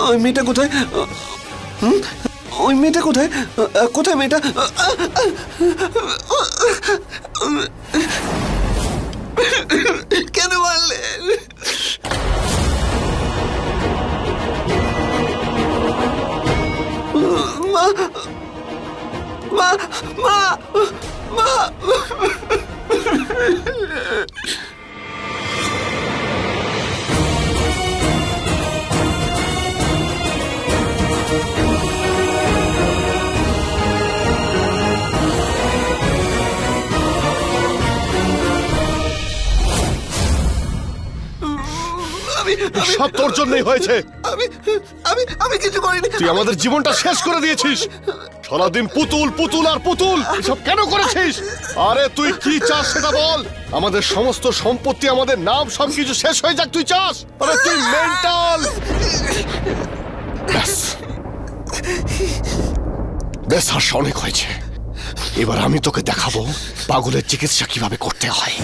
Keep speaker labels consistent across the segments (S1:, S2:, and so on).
S1: ওই মেয়েটা কোথায়? ওই মেয়েটা কোথায়? কোথায় মেয়েটা? কেন মারলেন? মা মা মা মা
S2: সব তোর জন্যই হয়েছে।
S1: আমি কিছু করিনি।
S2: তুই আমাদের জীবনটা শেষ করে দিয়েছিস। সারাদিন পুতুল পুতুল আর পুতুল, এসব কেন করেছিস? আরে তুই কি চাস সেটা বল। আমাদের সমস্ত সম্পত্তি, আমাদের নাম, সবকিছু শেষ হয়ে যাক তুই চাস? আরে তুই মেন্টাল। বেশ হাস, অনেক হয়েছে। এবার আমি তোকে দেখাবো পাগলের চিকিৎসা কিভাবে করতে হয়।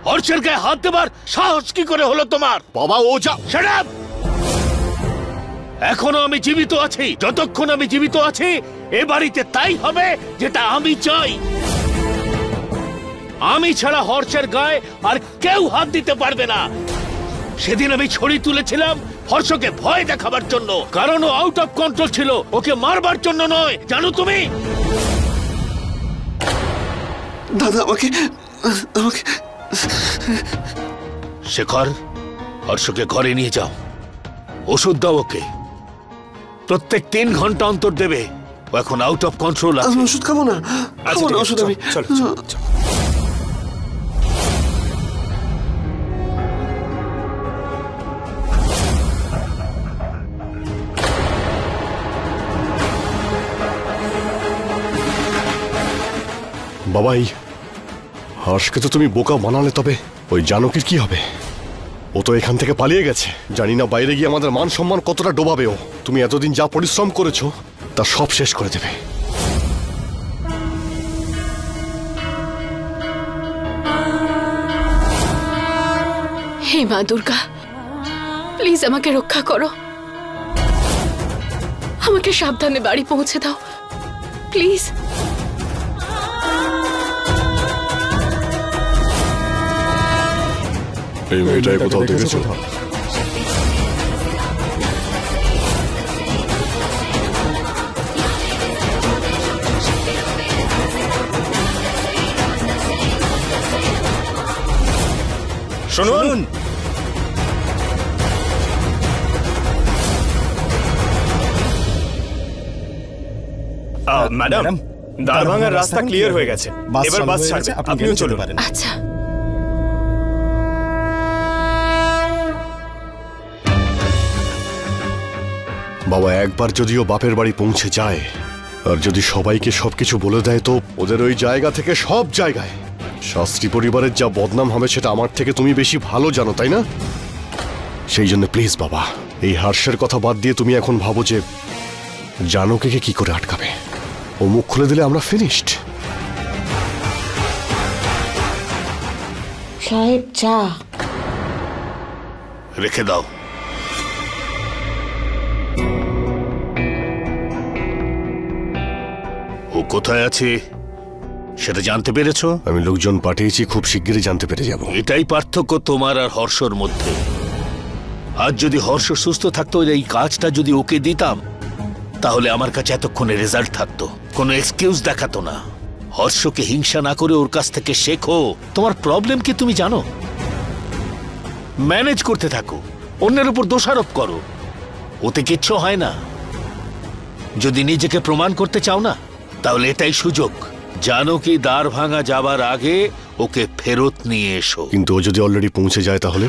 S3: হর্ষের গায়ে হাত দেবার সাহস কি করে হলো তোমার?
S2: বাবা ও যা।
S3: Shut up! এখনো আমি জীবিত আছি। যতক্ষণ আমি জীবিত আছি এ বাড়িতে তাই হবে যেটা আমি চাই। আমি ছাড়া হর্ষের গায়ে আর কেউ হাত দিতে পারবে না। সেদিন আমি ছড়ি তুলেছিলাম হর্ষকে ভয় দেখাবার জন্য, কারণ ও আউট অফ কন্ট্রোল ছিল, ওকে মারবার জন্য নয়, জানো তুমি?
S1: দাদা আমাকে
S3: শেখর, হর্ষকে ঘরে নিয়ে যাও, ওষুধ দাও ওকে। প্রত্যেক 3 ঘন্টা অন্তর দেবে। ও এখন আউট অফ কন্ট্রোল আছে।
S1: আমি ওষুধ খাবো না, ওষুধ আমি।
S2: বাবাই, হর্ষকে তো তুমি বোকা বানালে, তবে ওই জানকীর কি হবে? ও তো এখান থেকে পালিয়ে গেছে। জানি না বাইরে গিয়ে আমাদের মান সম্মান কতটা ডোবাবে ও। তুমি এতদিন যা পরিশ্রম করেছো তা সব শেষ করে দেবে।
S4: হে মা দুর্গা, প্লিজ আমাকে রক্ষা করো। আমাকে সাবধানে বাড়ি পৌঁছে দাও প্লিজ।
S2: এই মেয়েটাই কোথাও দেখেছো?
S5: শুনুন, ম্যাডাম, দারভাঙ্গার রাস্তা ক্লিয়ার হয়ে গেছে। এবার বাস ছাড়বে, আপনিও চলতে পারেন।
S4: আচ্ছা।
S2: বাবা, একবার যদিও বাপের বাড়ি পৌঁছে যায় আর যদি সবাইকে সবকিছু বলে দেয়, তো ওদের ওই জায়গা থেকে সব জায়গায় শাস্ত্রী পরিবারের যা বদনাম হবে সেটা আমার থেকে তুমি বেশি ভালো জানো, তাই না? সেই জন্য প্লিজ বাবা, এই হর্ষের কথা বাদ দিয়ে তুমি এখন ভাবো যে জানকীকে কি করে আটকাবে। ও মুখ খুলে দিলে আমরা ফিনিশড।
S6: সাহেব, চা
S3: রেখে দাও। ও কোথায় আছে সেটা জানতে পেরেছো?
S2: আমি লোকজন পাঠিয়েছি, খুব শিগগিরই জানতে পেরে যাব।
S3: এটাই পার্থক্য তোমার আর হর্ষর মধ্যে। আজ যদি হর্ষ সুস্থ থাকতো, এই কাজটা যদি ওকে দিতাম, তাহলে আমার কাছে এতক্ষণে রেজাল্ট থাকতো, কোনো এক্সকিউজ দেখাতো না। হর্ষকে হিংসা না করে ওর কাছ থেকে শেখো। তোমার প্রবলেম কি তুমি জানো? ম্যানেজ করতে থাকো, অন্যের উপর দোষারোপ করো, ওতে কিচ্ছু হয় না। যদি নিজেকে প্রমাণ করতে চাও না, তাহলে এটাই সুযোগ। জানকী দ্বার ভাঙা যাবার আগে ওকে ফেরত নিয়ে এসো।
S2: কিন্তু ও যদি অলরেডি পৌঁছে যায় তাহলে?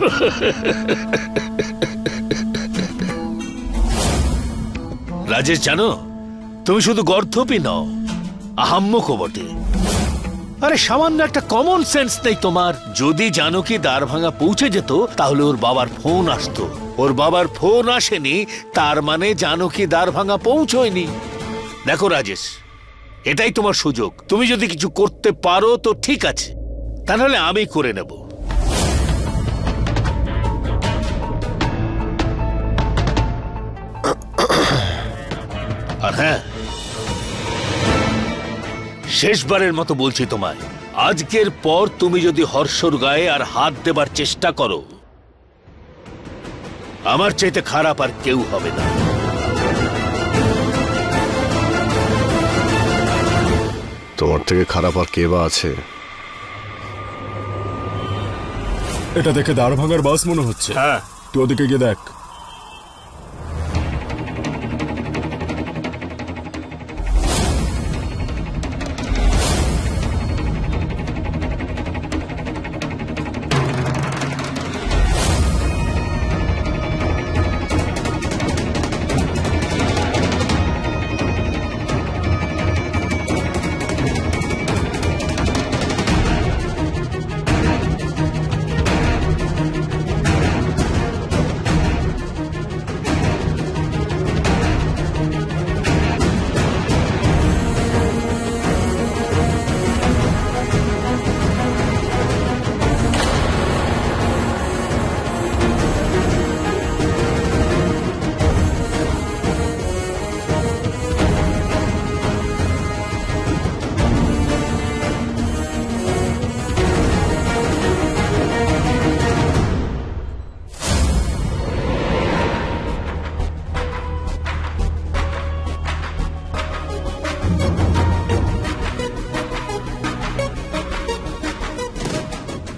S3: রাজেশ, জানো তুমি শুধু গর্ধপই নও, আহাম্মকও বটে। আরে সামান্য একটা কমন সেন্স নেই তোমার? যদি জানকী দ্বারভাঙা পৌঁছে যেত তাহলে ওর বাবার ফোন আসতো। ওর বাবার ফোন আসেনি, তার মানে জানকী দ্বারভাঙা পৌঁছয়নি। দেখো রাজেশ, এটাই তোমার সুযোগ। তুমি যদি কিছু করতে পারো তো ঠিক আছে, তা নাহলে আমি করে নেব। আর হ্যাঁ, শেষবারের মতো বলছি তোমায়, আজকের পর তুমি যদি হর্ষর গায়ে আর হাত দেবার চেষ্টা করো, আমার চাইতে খারাপ আর কেউ হবে না।
S2: তোমার থেকে খারাপ আর কে বা আছে?
S6: এটা দেখে দাঁড় ভাঙার বাস মনে হচ্ছে।
S5: হ্যাঁ,
S6: তুই ওদিকে গিয়ে দেখ।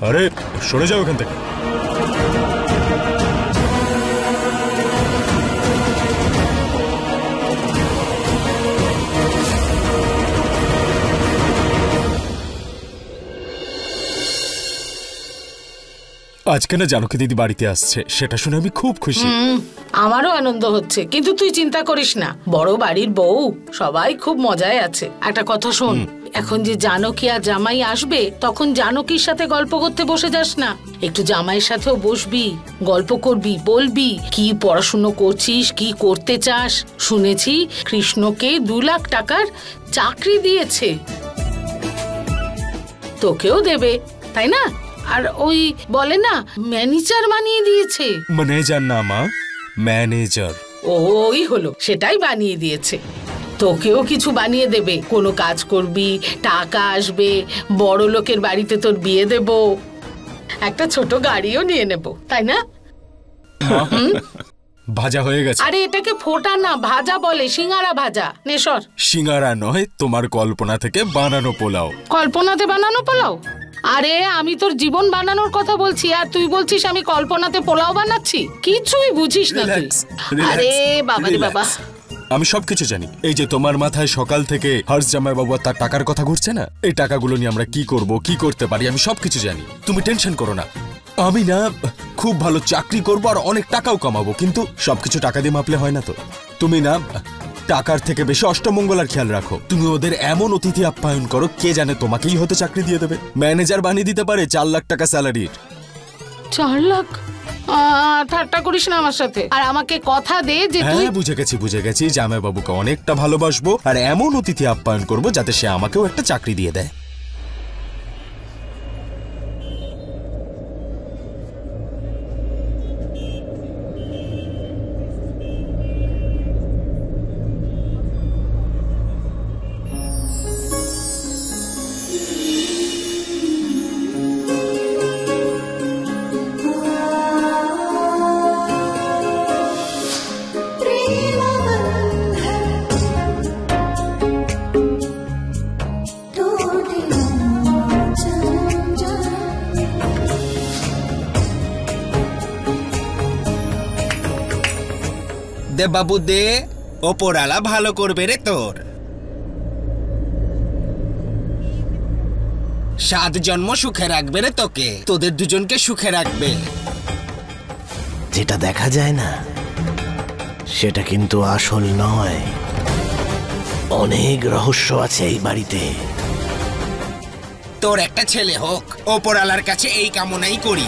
S6: আরে সরে যাও এখান থেকে। আজকে না জানকী দিদি বাড়িতে আসছে, সেটা শুনে আমি খুব খুশি।
S7: আমারও আনন্দ হচ্ছে, কিন্তু তুই চিন্তা করিস না, বড় বাড়ির বউ সবাই খুব মজায় আছে। একটা কথা শোন, এখন যে জানকী আর জামাই আসবে, তখন জানকীর সাথে গল্প করতে বসে যাস না, একটু জামাইয়ের সাথেও বসবি, গল্প করবি, বলবি কি পড়াশুনো করছিস, কি করতে চাস। শুনেছি কৃষ্ণকে 2 লাখ টাকার চাকরি দিয়েছে, তোকেও দেবে, তাই না? আর ওই বলে না ম্যানেজার বানিয়ে দিয়েছে।
S6: ম্যানেজার না মা, ম্যানেজার।
S7: ওই হলো, সেটাই বানিয়ে দিয়েছে। তোকেও কিছু বানিয়ে দেবে, কোনো কাজ করবি, টাকা আসবে, বড় লোকের বাড়িতে তোর বিয়ে দেব, একটা ছোট গাড়িও নিয়ে নেব, তাই না?
S6: ভাজা হয়ে গেছে।
S7: আরে এটাকে ফোটা না, ভাজা বলে, সিঙ্গারা ভাজা। নেশর,
S6: সিঙ্গারা নয়, তোমার কল্পনা থেকে বানানো পোলাও।
S7: কল্পনাতে বানানো পোলাও? আরে আমি তোর জীবন বানানোর কথা বলছি, আর তুই বলছিস আমি কল্পনাতে পোলাও বানাচ্ছি? কিছুই বুঝিস না তুই। আরে বাবা রে বাবা,
S6: আমি সবকিছু জানি। এই যে তোমার মাথায় সকাল থেকে হর্ষ জামাই বাবু তার টাকার কথা ঘুরছে না, এই টাকাগুলো নিয়ে আমরা কি করব, কি করতে পারি, আমি সবকিছু জানি। তুমি টেনশন করো না, আমি না খুব ভালো চাকরি করব আর অনেক টাকাও কামাবো, কিন্তু সবকিছু টাকা দিয়ে মাপলে হয় না তো। তুমি না টাকার থেকে বেশি অষ্টমঙ্গলার খেয়াল রাখো। তুমি ওদের এমন অতিথি আপ্যায়ন করো, কে জানে তোমাকেই হয়তো চাকরি দিয়ে দেবে, ম্যানেজার বানিয়ে দিতে পারে 4 লাখ টাকা স্যালারি।
S7: 4 লাখ? ঠাট্টা করিস না আমার সাথে। আর আমাকে কথা দে যে তুই।
S6: হ্যাঁ বুঝে গেছি, জামাই বাবুকে অনেকটা ভালোবাসবো আর এমন অতিথি আপ্যায়ন করবো যাতে সে আমাকেও একটা চাকরি দিয়ে দেয়।
S8: দে বাবু দে, ওপরালা ভালো করবে রে তোর। 7 জন্ম সুখে রাখবে রে তোকে, তোদের দুজনকে সুখে রাখবে।
S9: যেটা দেখা যায় না সেটা কিন্তু আসল নয়। অনেক রহস্য আছে এই বাড়িতে।
S8: তোর একটা ছেলে হোক, ওপরওয়ালার কাছে এই কামনাই করি।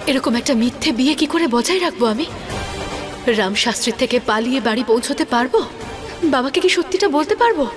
S4: এরকম একটা মিথ্যে বিয়ে কি করে বজায় রাখবো আমি? রাম শাস্ত্রীর থেকে পালিয়ে বাড়ি পৌঁছতে পারবো? বাবাকে কি সত্যিটা বলতে পারবো?